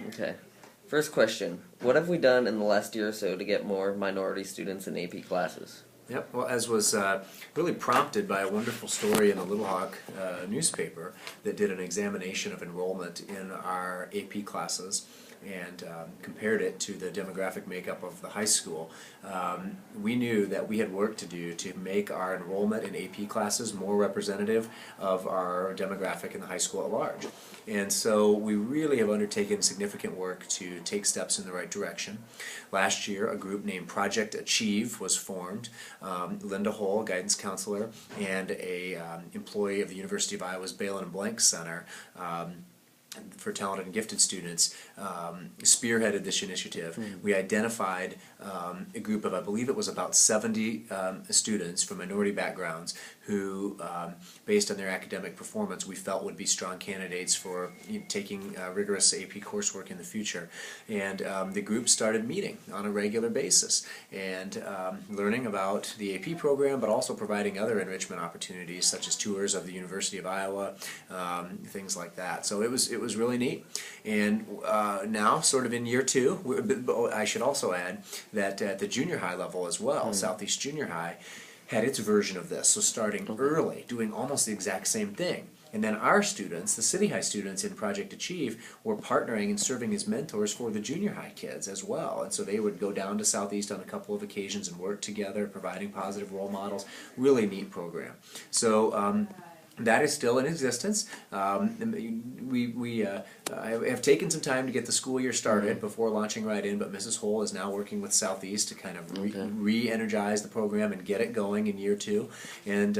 Okay. First question. What have we done in the last year or so to get more minority students in AP classes? Yep, well, as was really prompted by a wonderful story in the Little Hawk newspaper that did an examination of enrollment in our AP classes and compared it to the demographic makeup of the high school. We knew that we had work to do to make our enrollment in AP classes more representative of our demographic in the high school at large. And so we really have undertaken significant work to take steps in the right direction. Last year, a group named Project Achieve was formed. Linda Hull, a guidance counselor, and a employee of the University of Iowa's Balin and Blank Center for talented and gifted students, spearheaded this initiative. We identified a group of, I believe it was about 70 students from minority backgrounds who, based on their academic performance, we felt would be strong candidates for taking rigorous AP coursework in the future. And the group started meeting on a regular basis and learning about the AP program, but also providing other enrichment opportunities such as tours of the University of Iowa, things like that. So it was really neat. And now, sort of in year two, I should also add that at the junior high level as well, Southeast Junior High had its version of this. So starting early, doing almost the exact same thing. And then our students, the City High students in Project Achieve, were partnering and serving as mentors for the junior high kids as well. And so they would go down to Southeast on a couple of occasions and work together, providing positive role models. Really neat program. So that is still in existence. I have taken some time to get the school year started before launching right in, but Mrs. Hull is now working with Southeast to kind of re-energize the program and get it going in year two, and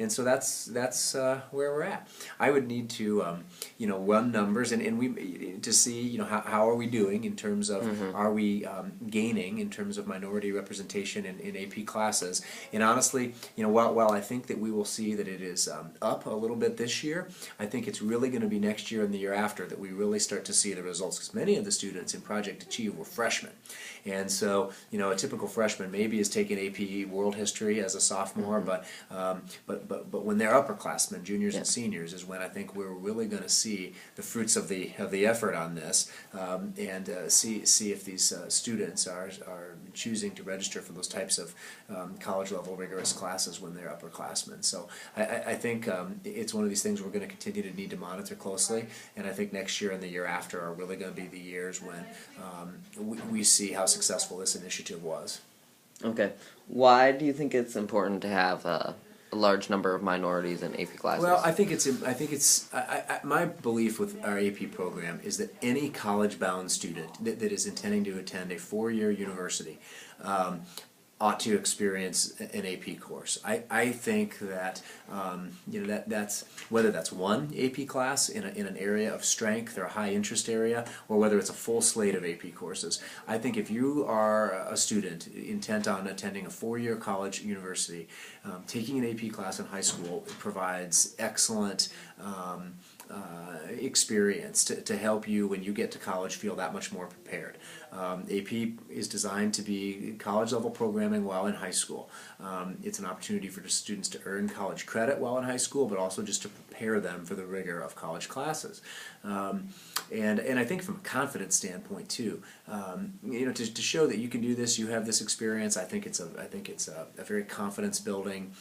so that's where we're at. I would need to run numbers and we to see how are we doing in terms of are we gaining in terms of minority representation in AP classes, and honestly, while I think that we will see that it is up a little bit this year, I think it's really going to be next year and the year after that we really start to see the results, because many of the students in Project Achieve were freshmen. And so, a typical freshman maybe is taking AP World History as a sophomore, but when they're upperclassmen, juniors and seniors, is when I think we're really going to see the fruits of the effort on this, and see if these students are choosing to register for those types of college level rigorous classes when they're upperclassmen. So I think it's one of these things we're going to continue to need to monitor closely, and I think next year and the year after are really going to be the years when we see how successful this initiative was. Okay. Why do you think it's important to have a large number of minorities in AP classes? Well, I think my belief with our AP program is that any college-bound student that is intending to attend a four-year university ought to experience an AP course. I think that that's whether that's one AP class in an area of strength or a high interest area, or whether it's a full slate of AP courses. I think if you are a student intent on attending a four-year college university, taking an AP class in high school provides excellent experience to help you when you get to college feel that much more prepared. AP is designed to be college level programming while in high school. It's an opportunity for the students to earn college credit while in high school, but also just to prepare them for the rigor of college classes. And I think from a confidence standpoint too, to show that you can do this, you have this experience. I think it's a very confidence building,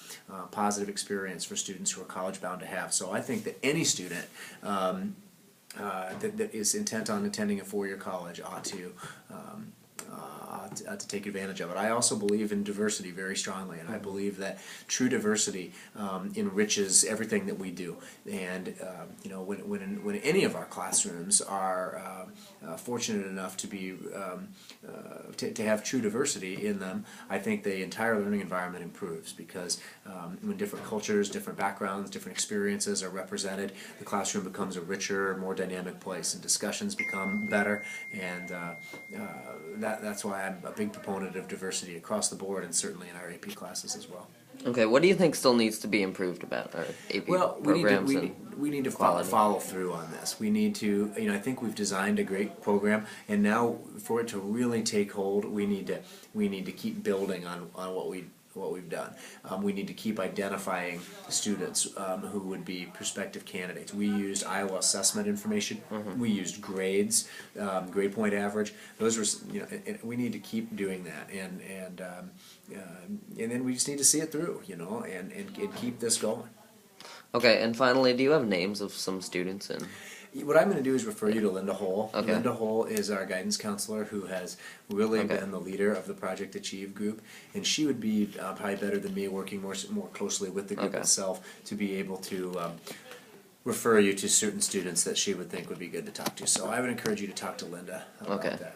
positive experience for students who are college bound to have. So I think that any student that is intent on attending a four-year college ought to take advantage of it. I also believe in diversity very strongly, and I believe that true diversity enriches everything that we do. And when any of our classrooms are fortunate enough to be to have true diversity in them, I think the entire learning environment improves, because when different cultures, different backgrounds, different experiences are represented, the classroom becomes a richer, more dynamic place, and discussions become better. And that's why I'm a big proponent of diversity across the board, and certainly in our AP classes as well. Okay, what do you think still needs to be improved about our AP programs? We need to follow through on this. We need to, I think we've designed a great program, and now for it to really take hold, we need to keep building on what we what we've done. We need to keep identifying students who would be prospective candidates. We used Iowa assessment information. We used grades, grade point average. Those were, and we need to keep doing that, and then we just need to see it through, and keep this going. Okay, and finally, do you have names of some students in? What I'm going to do is refer you to Linda Hull. Okay. Linda Hull is our guidance counselor who has really been the leader of the Project Achieve group, and she would be probably better than me, working more closely with the group itself, to be able to refer you to certain students that she would think would be good to talk to. So I would encourage you to talk to Linda about that.